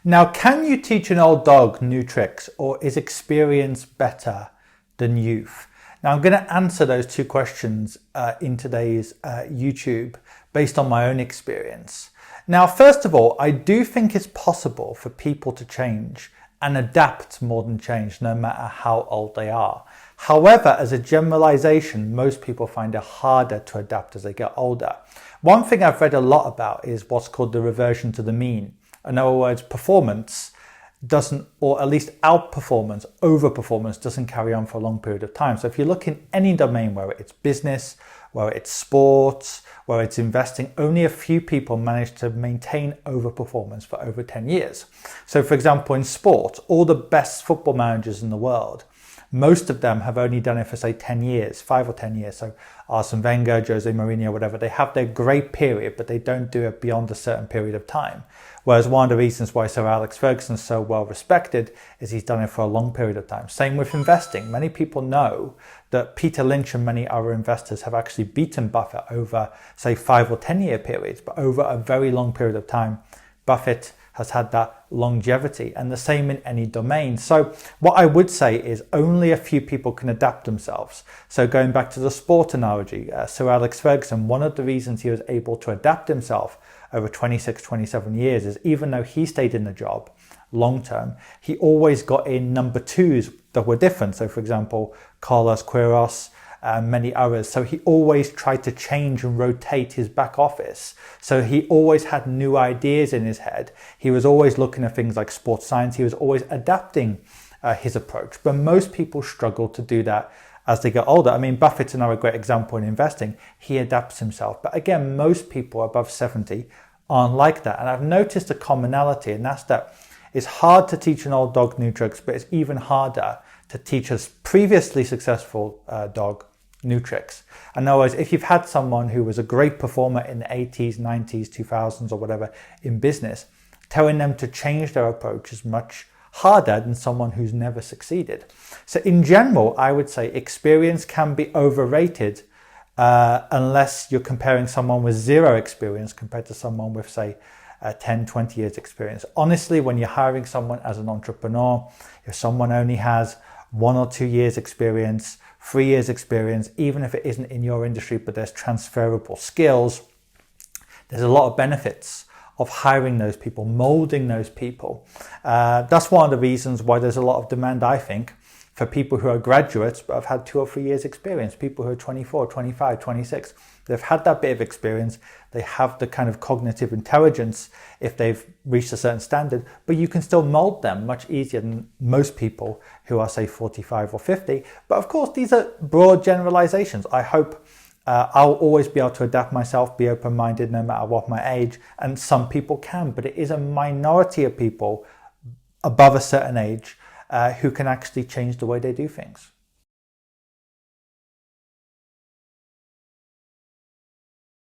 Now, can you teach an old dog new tricks, or is experience better than youth? Now, I'm going to answer those two questions in today's YouTube based on my own experience. Now, first of all, I do think it's possible for people to change and adapt more than change, no matter how old they are. However, as a generalization, most people find it harder to adapt as they get older. One thing I've read a lot about is what's called the reversion to the mean. In other words, performance doesn't, or at least outperformance, overperformance doesn't carry on for a long period of time. So if you look in any domain, whether it's business, whether it's sports, whether it's investing, only a few people manage to maintain overperformance for over 10 years. So for example, in sport, all the best football managers in the world, most of them have only done it for say 10 years, 5 or 10 years. So Arsene Wenger, Jose Mourinho, whatever, they have their great period, but they don't do it beyond a certain period of time. Whereas one of the reasons why Sir Alex Ferguson is so well respected is he's done it for a long period of time. Same with investing. Many people know that Peter Lynch and many other investors have actually beaten Buffett over say 5 or 10 year periods, but over a very long period of time, Buffett has had that longevity, and the same in any domain. So what I would say is only a few people can adapt themselves. So going back to the sport analogy, Sir Alex Ferguson, one of the reasons he was able to adapt himself over 26, 27 years is even though he stayed in the job long term, he always got in number twos that were different. So for example, Carlos Queiroz, and many others. So he always tried to change and rotate his back office. So he always had new ideas in his head. He was always looking at things like sports science. He was always adapting his approach. But most people struggle to do that as they get older. I mean, Buffett's another great example in investing. He adapts himself. But again, most people above 70 aren't like that. And I've noticed a commonality, and that's that it's hard to teach an old dog new tricks, but it's even harder to teach a previously successful dog new tricks. In other words, if you've had someone who was a great performer in the 80s, 90s, 2000s or whatever in business, telling them to change their approach is much harder than someone who's never succeeded. So in general, I would say experience can be overrated unless you're comparing someone with zero experience compared to someone with say 10, 20 years experience. Honestly, when you're hiring someone as an entrepreneur, if someone only has 1 or 2 years experience, 3 years experience, even if it isn't in your industry, but there's transferable skills, there's a lot of benefits of hiring those people, molding those people. That's one of the reasons why there's a lot of demand, I think, for people who are graduates but have had 2 or 3 years experience, people who are 24, 25, 26. They've had that bit of experience. They have the kind of cognitive intelligence if they've reached a certain standard, but you can still mold them much easier than most people who are say 45 or 50. But of course, these are broad generalizations. I hope I'll always be able to adapt myself, be open-minded no matter what my age, and some people can, but it is a minority of people above a certain age who can actually change the way they do things.